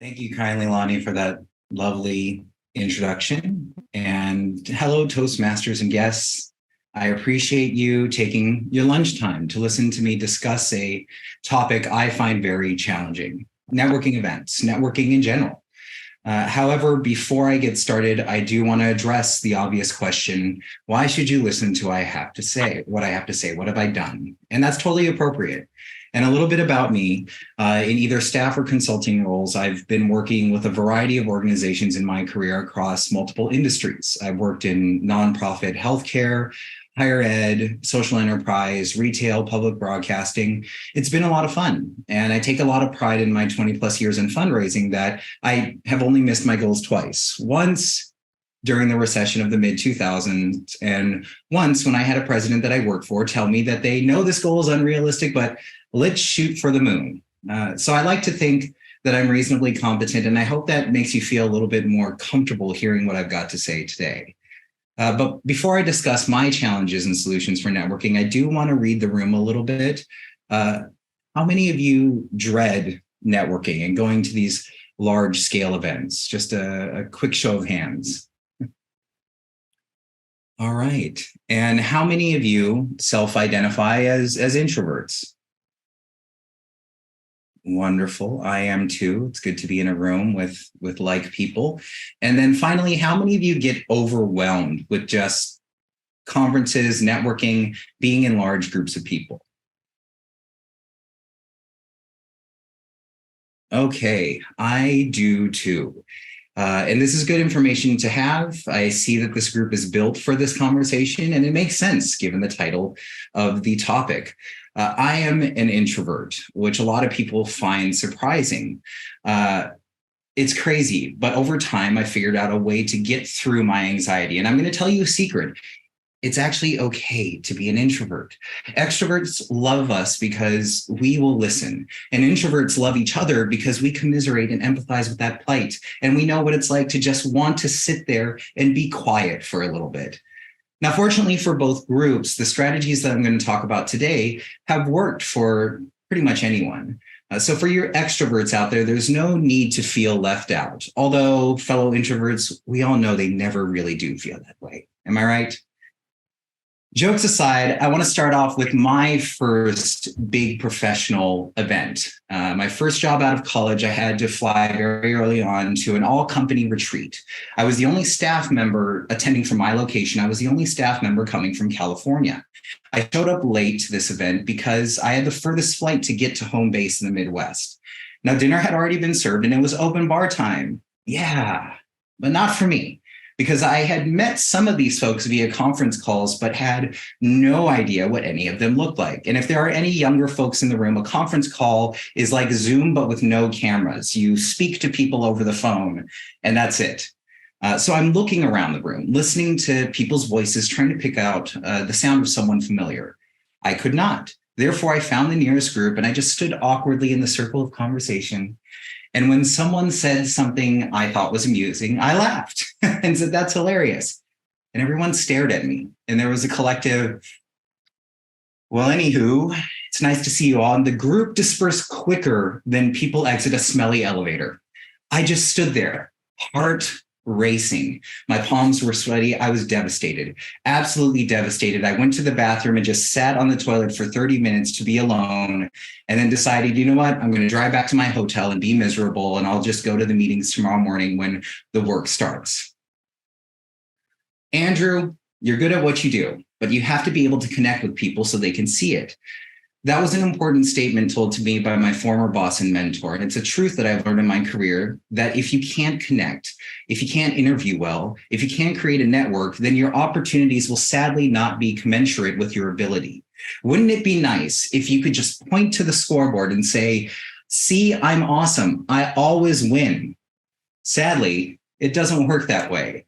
Thank you kindly, Lonnie, for that lovely introduction. And hello, Toastmasters and guests. I appreciate you taking your lunchtime to listen to me discuss a topic I find very challenging: networking events, networking in general. However, before I get started, I do want to address the obvious question: why should you listen to what I have to say? What have I done? And that's totally appropriate. And a little bit about me. In either staff or consulting roles, I've been working with a variety of organizations in my career across multiple industries. I've worked in nonprofit healthcare, higher ed, social enterprise, retail, public broadcasting. It's been a lot of fun. And I take a lot of pride in my 20 plus years in fundraising that I have only missed my goals twice. Once during the recession of the mid 2000s, and once when I had a president that I worked for tell me that they know this goal is unrealistic, but let's shoot for the moon. So I like to think that I'm reasonably competent, and I hope that makes you feel a little bit more comfortable hearing what I've got to say today. But before I discuss my challenges and solutions for networking, I do want to read the room a little bit. How many of you dread networking and going to these large scale events? Just a quick show of hands. All right. And how many of you self-identify as introverts? Wonderful. I am too. It's good to be in a room with like people. And then finally, how many of you get overwhelmed with just conferences, networking, being in large groups of people? Okay, I do too. And this is good information to have. I see that this group is built for this conversation, and it makes sense given the title of the topic. I am an introvert, which a lot of people find surprising. It's crazy, but over time, I figured out a way to get through my anxiety. And I'm going to tell you a secret. It's actually okay to be an introvert. Extroverts love us because we will listen, and introverts love each other because we commiserate and empathize with that plight. And we know what it's like to just want to sit there and be quiet for a little bit. Now, fortunately for both groups, the strategies that I'm going to talk about today have worked for pretty much anyone. So for your extroverts out there, there's no need to feel left out. Although fellow introverts, we all know they never really do feel that way. Am I right? Jokes aside, I want to start off with my first big professional event. My first job out of college, I had to fly very early on to an all-company retreat. I was the only staff member attending from my location. I was the only staff member coming from California. I showed up late to this event because I had the furthest flight to get to home base in the Midwest. Now, dinner had already been served and it was open bar time. Yeah, but not for me, because I had met some of these folks via conference calls, but had no idea what any of them looked like. And if there are any younger folks in the room, a conference call is like Zoom, but with no cameras. You speak to people over the phone, and that's it. So I'm looking around the room, listening to people's voices, trying to pick out the sound of someone familiar. I could not. Therefore, I found the nearest group, and I just stood awkwardly in the circle of conversation. And when someone said something I thought was amusing, I laughed and said, "That's hilarious." And everyone stared at me. And there was a collective, "Well, anywho, it's nice to see you all." And the group dispersed quicker than people exit a smelly elevator. I just stood there, heart racing. My palms were sweaty. I was devastated, absolutely devastated. I went to the bathroom and just sat on the toilet for 30 minutes to be alone, and then decided, you know what, I'm going to drive back to my hotel and be miserable, and I'll just go to the meetings tomorrow morning when the work starts. Andrew, you're good at what you do, but you have to be able to connect with people so they can see it. That was an important statement told to me by my former boss and mentor. And it's a truth that I've learned in my career, that if you can't connect, if you can't interview well, if you can't create a network, then your opportunities will sadly not be commensurate with your ability. Wouldn't it be nice if you could just point to the scoreboard and say, "See, I'm awesome. I always win"? Sadly, it doesn't work that way.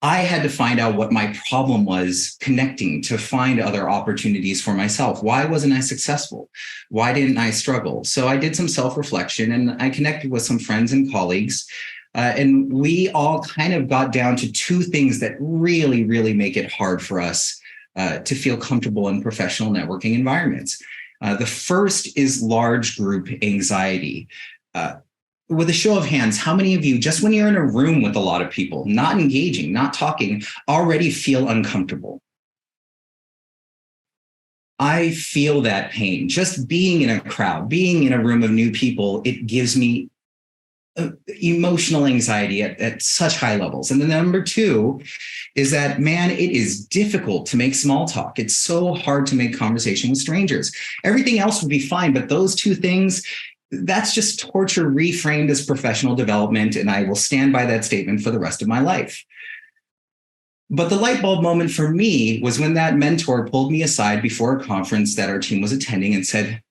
I had to find out what my problem was connecting to find other opportunities for myself. Why wasn't I successful? Why didn't I struggle? So I did some self-reflection, and I connected with some friends and colleagues. And we all kind of got down to two things that really, really make it hard for us to feel comfortable in professional networking environments. The first is large group anxiety. with a show of hands, how many of you, just when you're in a room with a lot of people, not engaging, not talking, already feel uncomfortable? I feel that pain. Just being in a crowd, being in a room of new people, it gives me emotional anxiety at such high levels. And then number two is that, man, it is difficult to make small talk. It's so hard to make conversation with strangers. Everything else would be fine, but those two things, that's just torture reframed as professional development. And I will stand by that statement for the rest of my life. But the light bulb moment for me was when that mentor pulled me aside before a conference that our team was attending and said,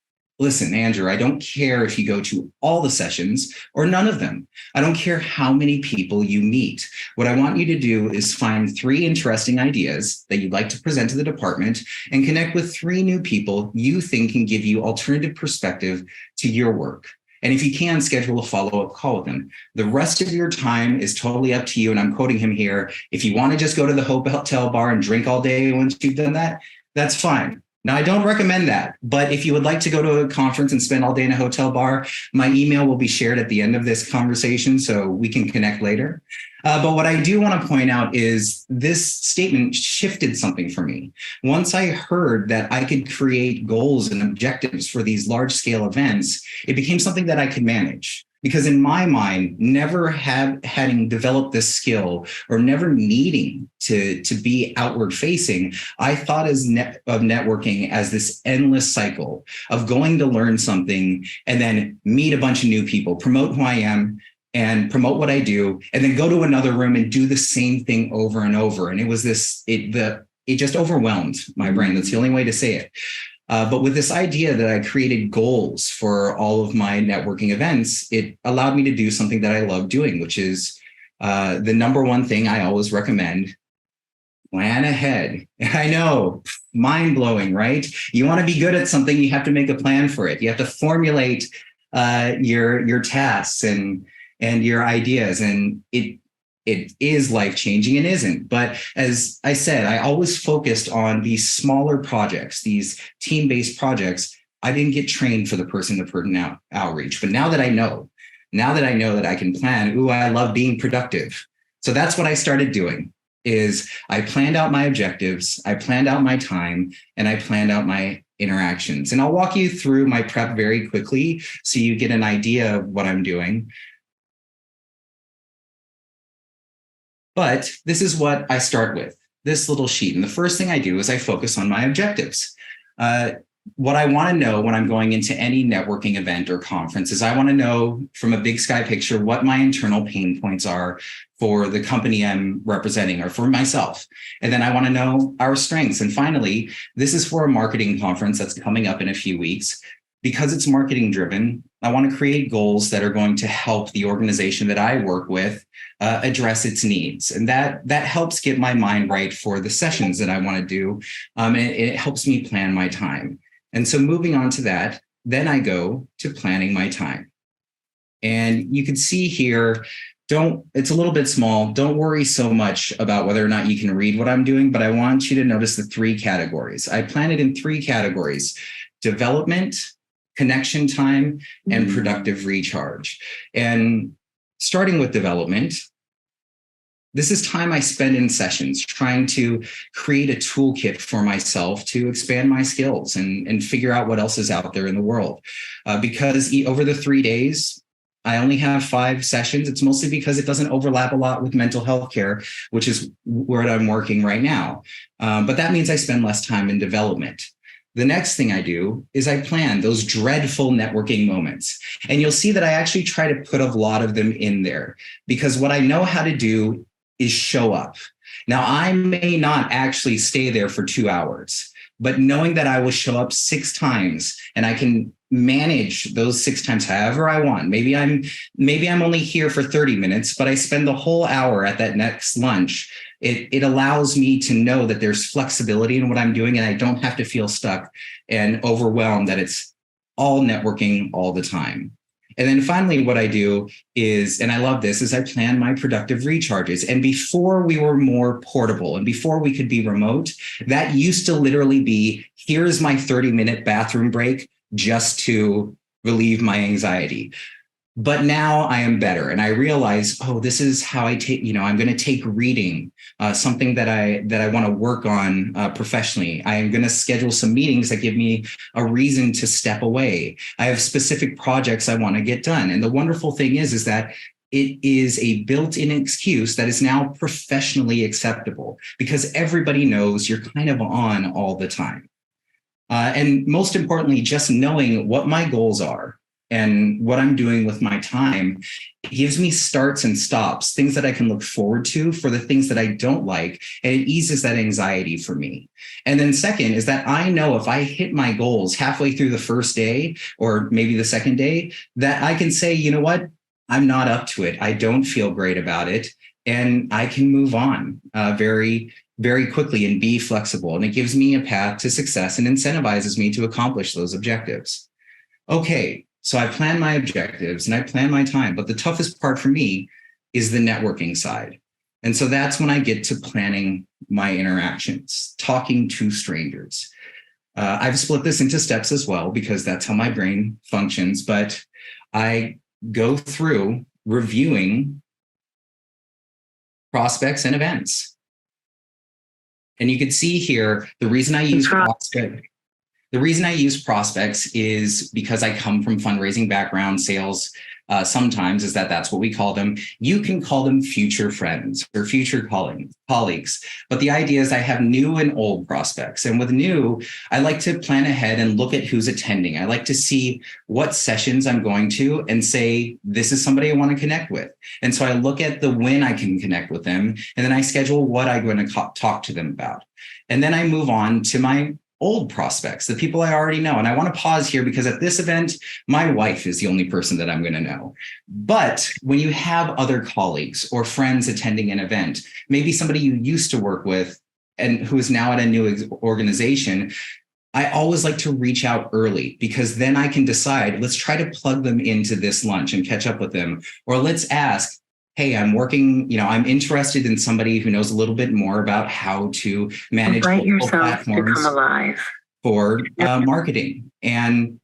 listen, Andrew, I don't care if you go to all the sessions or none of them. I don't care how many people you meet. What I want you to do is find 3 interesting ideas that you'd like to present to the department and connect with 3 new people you think can give you alternative perspective to your work. And if you can, schedule a follow-up call with them. The rest of your time is totally up to you. And I'm quoting him here. If you want to just go to the hotel bar and drink all day once you've done that, that's fine. Now, I don't recommend that, but if you would like to go to a conference and spend all day in a hotel bar, my email will be shared at the end of this conversation so we can connect later. But what I do want to point out is this statement shifted something for me. Once I heard that I could create goals and objectives for these large scale events, it became something that I could manage. Because in my mind, never having developed this skill or never needing to be outward facing, I thought of networking as this endless cycle of going to learn something and then meet a bunch of new people, promote who I am and promote what I do, and then go to another room and do the same thing over and over. And it was it just overwhelmed my brain. That's the only way to say it. But with this idea that I created goals for all of my networking events, it allowed me to do something that I love doing, which is the number one thing I always recommend: plan ahead. I know, mind blowing, right? You want to be good at something, you have to make a plan for it. You have to formulate your tasks and your ideas, and it is life-changing and isn't. But as I said, I always focused on these smaller projects, these team-based projects. I didn't get trained for the person-to-person outreach. But now that I know that I can plan, I love being productive. So that's what I started doing, is I planned out my objectives, I planned out my time, and I planned out my interactions. And I'll walk you through my prep very quickly so you get an idea of what I'm doing. But this is what I start with, this little sheet. And the first thing I do is I focus on my objectives. What I want to know when I'm going into any networking event or conference is I want to know from a big sky picture what my internal pain points are for the company I'm representing or for myself. And then I want to know our strengths. And finally, this is for a marketing conference that's coming up in a few weeks. Because it's marketing driven, I want to create goals that are going to help the organization that I work with address its needs. And that helps get my mind right for the sessions that I want to do. And it helps me plan my time. And so moving on to that, then I go to planning my time. And you can see here, it's a little bit small. Don't worry so much about whether or not you can read what I'm doing, but I want you to notice the 3 categories. I plan it in 3 categories: development, connection time, and productive recharge. And starting with development, this is time I spend in sessions trying to create a toolkit for myself to expand my skills and figure out what else is out there in the world. Because over the 3 days, I only have 5 sessions. It's mostly because it doesn't overlap a lot with mental health care, which is where I'm working right now. But that means I spend less time in development. The next thing I do is I plan those dreadful networking moments. And you'll see that I actually try to put a lot of them in there, because what I know how to do is show up. Now, I may not actually stay there for 2 hours, but knowing that I will show up 6 times and I can manage those 6 times however I want. Maybe I'm only here for 30 minutes, but I spend the whole hour at that next lunch. It allows me to know that there's flexibility in what I'm doing, and I don't have to feel stuck and overwhelmed that it's all networking all the time. And then finally, what I do is, and I love this, is I plan my productive recharges. And before we were more portable and before we could be remote, that used to literally be, here's my 30-minute bathroom break just to relieve my anxiety. But now I am better, and I realize, oh, this is how I take. I'm going to take reading, something that I want to work on professionally. I am going to schedule some meetings that give me a reason to step away. I have specific projects I want to get done, and the wonderful thing is that it is a built-in excuse that is now professionally acceptable because everybody knows you're kind of on all the time. And most importantly, just knowing what my goals are and what I'm doing with my time gives me starts and stops, things that I can look forward to for the things that I don't like, and it eases that anxiety for me. And then second is that I know if I hit my goals halfway through the first day or maybe the second day, that I can say, you know what, I'm not up to it. I don't feel great about it. And I can move on very, very quickly and be flexible. And it gives me a path to success and incentivizes me to accomplish those objectives. Okay, so I plan my objectives and I plan my time, but the toughest part for me is the networking side. And so that's when I get to planning my interactions, talking to strangers. I've split this into steps as well, because that's how my brain functions, but I go through reviewing prospects and events. And you can see here, the reason I use prospects is because I come from fundraising background, sales. Sometimes is that's what we call them. You can call them future friends or future colleagues. But the idea is I have new and old prospects. And with new, I like to plan ahead and look at who's attending. I like to see what sessions I'm going to and say, this is somebody I want to connect with. And so I look at the when I can connect with them, and then I schedule what I'm going to talk to them about. And then I move on to my old prospects, the people I already know. And I want to pause here because at this event, my wife is the only person that I'm going to know. But when you have other colleagues or friends attending an event, maybe somebody you used to work with and who is now at a new organization, I always like to reach out early because then I can decide, let's try to plug them into this lunch and catch up with them. Or let's ask, hey, I'm interested in somebody who knows a little bit more about how to manage platforms for marketing. And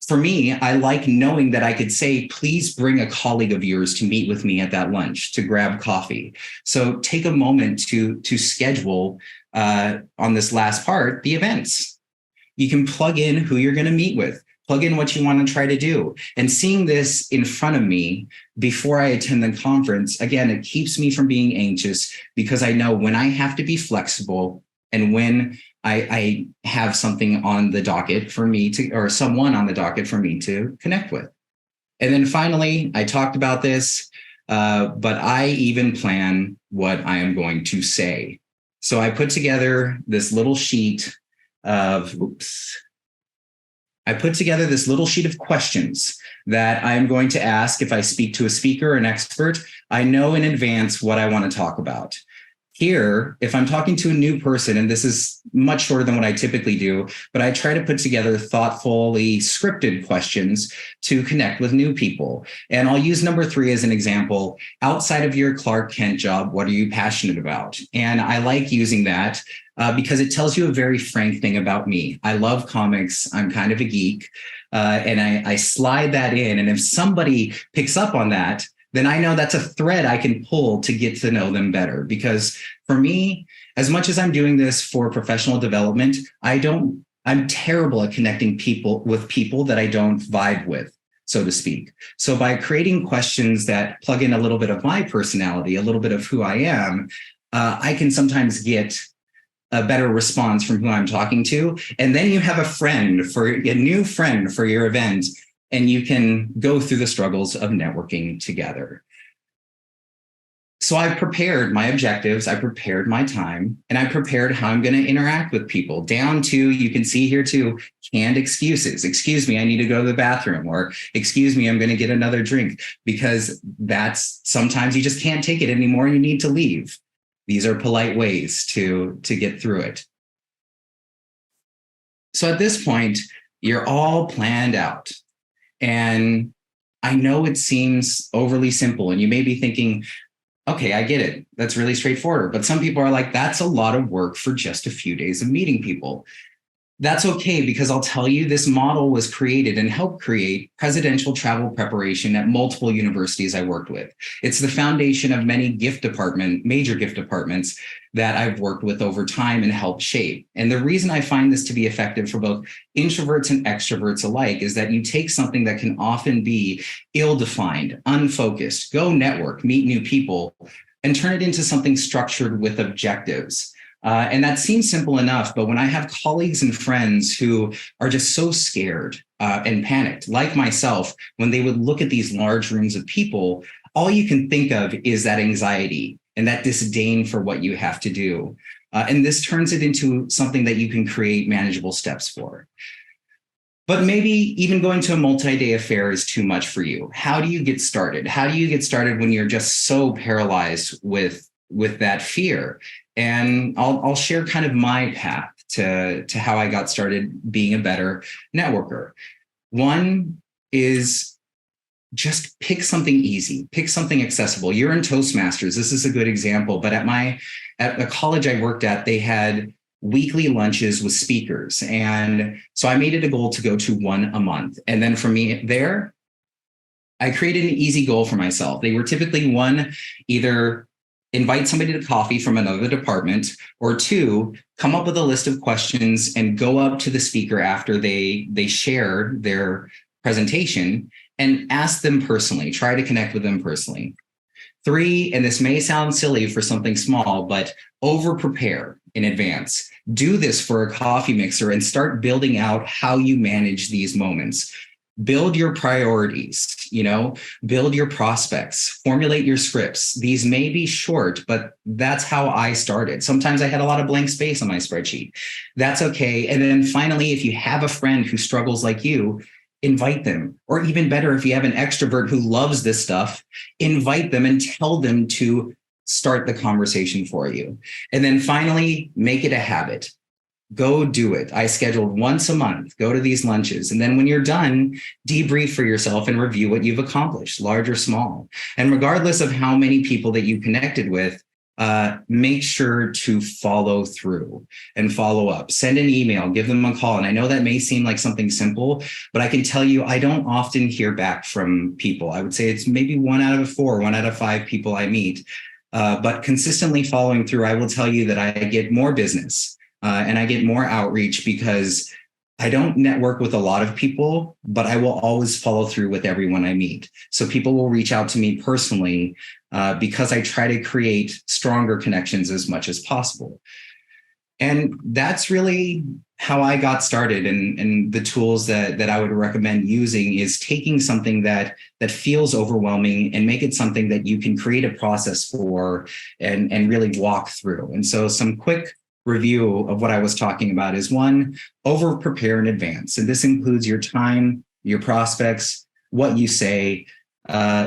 for me, I like knowing that I could say, please bring a colleague of yours to meet with me at that lunch to grab coffee. So take a moment to schedule on this last part, the events. You can plug in who you're going to meet with. Plug in what you want to try to do. And seeing this in front of me before I attend the conference, again, it keeps me from being anxious because I know when I have to be flexible and when I have something on the docket for me to, or someone on the docket for me to connect with. And then finally, I talked about this, but I even plan what I am going to say. So I put together this little sheet of, I put together this little sheet of questions that I'm going to ask if I speak to a speaker or an expert. I know in advance what I want to talk about. Here, if I'm talking to a new person, and this is much shorter than what I typically do, but I try to put together thoughtfully scripted questions to connect with new people. And I'll use number 3 as an example. Outside of your Clark Kent job, what are you passionate about? And I like using that because it tells you a very frank thing about me. I love comics. I'm kind of a geek. And I slide that in. And if somebody picks up on that, then I know that's a thread I can pull to get to know them better. Because for me, as much as I'm doing this for professional development, I'm terrible at connecting people with people that I don't vibe with, so to speak. So by creating questions that plug in a little bit of my personality, a little bit of who I am, I can sometimes get a better response from who I'm talking to. And then you have a new friend for your event, and you can go through the struggles of networking together. So I've prepared my objectives, I prepared my time, and I prepared how I'm going to interact with people, down to, you can see here too, canned excuses. Excuse me, I need to go to the bathroom, or excuse me, I'm going to get another drink, because that's sometimes you just can't take it anymore. You need to leave. These are polite ways to get through it. So at this point, you're all planned out. And I know it seems overly simple, and you may be thinking, okay, I get it. That's really straightforward. But some people are like, that's a lot of work for just a few days of meeting people. That's okay, because I'll tell you, this model was created and helped create presidential travel preparation at multiple universities I worked with. It's the foundation of many major gift departments that I've worked with over time and helped shape. And the reason I find this to be effective for both introverts and extroverts alike is that you take something that can often be ill-defined, unfocused, go network, meet new people, and turn it into something structured with objectives. And that seems simple enough, but when I have colleagues and friends who are just so scared and panicked, like myself, when they would look at these large rooms of people, all you can think of is that anxiety and that disdain for what you have to do. And this turns it into something that you can create manageable steps for. But maybe even going to a multi-day affair is too much for you. How do you get started? How do you get started when you're just so paralyzed with that fear? And I'll share kind of my path to how I got started being a better networker. One is just pick something easy, pick something accessible. You're in Toastmasters. This is a good example, but at the college I worked at, they had weekly lunches with speakers. And so I made it a goal to go to one a month. And then from there, I created an easy goal for myself. They were typically one, either invite somebody to coffee from another department, or two, come up with a list of questions and go up to the speaker after they share their presentation and ask them personally, try to connect with them personally. Three, and this may sound silly for something small, but over prepare in advance. Do this for a coffee mixer and start building out how you manage these moments. Build your priorities, build your prospects, formulate your scripts. These may be short, but that's how I started. Sometimes I had a lot of blank space on my spreadsheet. That's okay. And then finally, if you have a friend who struggles like you, invite them. Or even better, if you have an extrovert who loves this stuff, invite them and tell them to start the conversation for you. And then finally, make it a habit. Go do it. I scheduled once a month, go to these lunches. And then when you're done, debrief for yourself and review what you've accomplished, large or small. And regardless of how many people that you connected with, make sure to follow through and follow up. Send an email, give them a call. And I know that may seem like something simple, but I can tell you, I don't often hear back from people. I would say it's maybe 1 out of 4, 1 out of 5 people I meet. But consistently following through, I will tell you that I get more business. And I get more outreach because I don't network with a lot of people, but I will always follow through with everyone I meet. So people will reach out to me personally because I try to create stronger connections as much as possible. And that's really how I got started. And the tools that I would recommend using is taking something that feels overwhelming and make it something that you can create a process for and really walk through. And so some quick review of what I was talking about is one, over prepare in advance. And this includes your time, your prospects, what you say.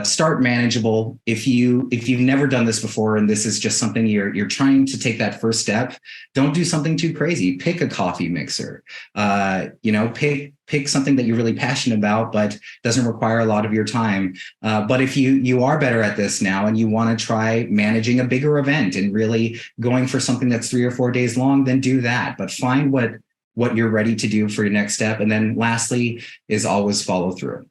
Start manageable. If you've never done this before and this is just something you're trying to take that first step, don't do something too crazy. Pick a coffee mixer. Pick something that you're really passionate about, but doesn't require a lot of your time. But if you are better at this now and you want to try managing a bigger event and really going for something that's 3 or 4 days long, then do that. But find what you're ready to do for your next step. And then lastly is always follow through.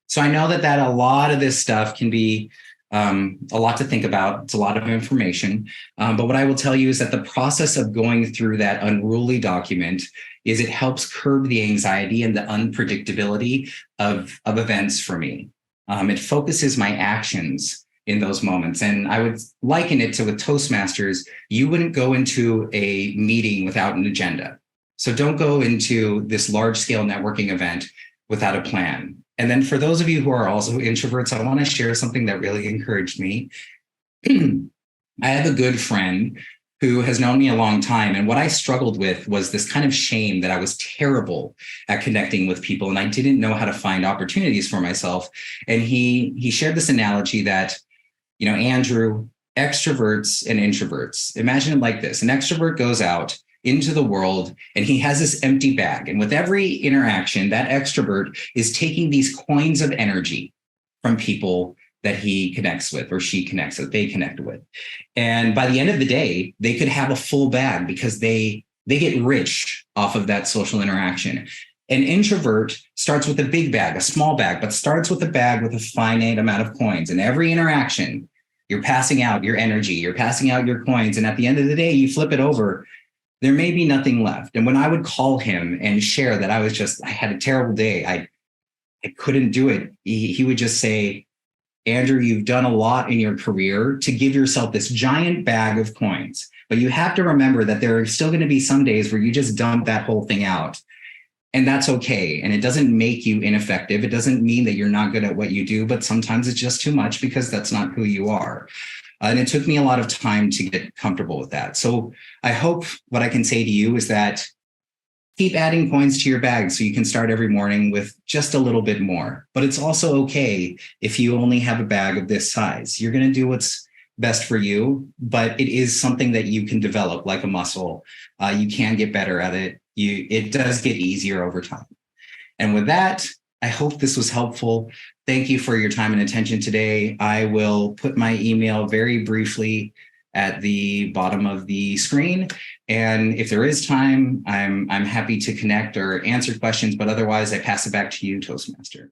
So I know that a lot of this stuff can be a lot to think about. It's a lot of information. But what I will tell you is that the process of going through that unruly document is it helps curb the anxiety and the unpredictability of events for me. It focuses my actions in those moments. And I would liken it to with Toastmasters, you wouldn't go into a meeting without an agenda. So don't go into this large scale networking event without a plan. And then for those of you who are also introverts, I want to share something that really encouraged me. I have a good friend who has known me a long time. And what I struggled with was this kind of shame that I was terrible at connecting with people and I didn't know how to find opportunities for myself. And he shared this analogy that, Andrew, extroverts and introverts, imagine it like this. An extrovert goes out into the world and he has this empty bag. And with every interaction, that extrovert is taking these coins of energy from people that he connects with or she connects with, they connect with. And by the end of the day, they could have a full bag because they They get rich off of that social interaction. An introvert starts with a big bag, a small bag, but starts with a bag with a finite amount of coins. And every interaction, you're passing out your energy, you're passing out your coins. And at the end of the day, you flip it over, there may be nothing left. And when I would call him and share that I had a terrible day, I couldn't do it, he would just say, Andrew, you've done a lot in your career to give yourself this giant bag of coins. But you have to remember that there are still going to be some days where you just dump that whole thing out. And that's okay. And it doesn't make you ineffective. It doesn't mean that you're not good at what you do, but sometimes it's just too much because that's not who you are. And it took me a lot of time to get comfortable with that. So I hope what I can say to you is that keep adding coins to your bag so you can start every morning with just a little bit more. But it's also okay if you only have a bag of this size. You're going to do what's best for you, but it is something that you can develop like a muscle. You can get better at it. It does get easier over time. And with that, I hope this was helpful. Thank you for your time and attention today. I will put my email very briefly at the bottom of the screen. And if there is time, I'm happy to connect or answer questions, but otherwise I pass it back to you, Toastmaster.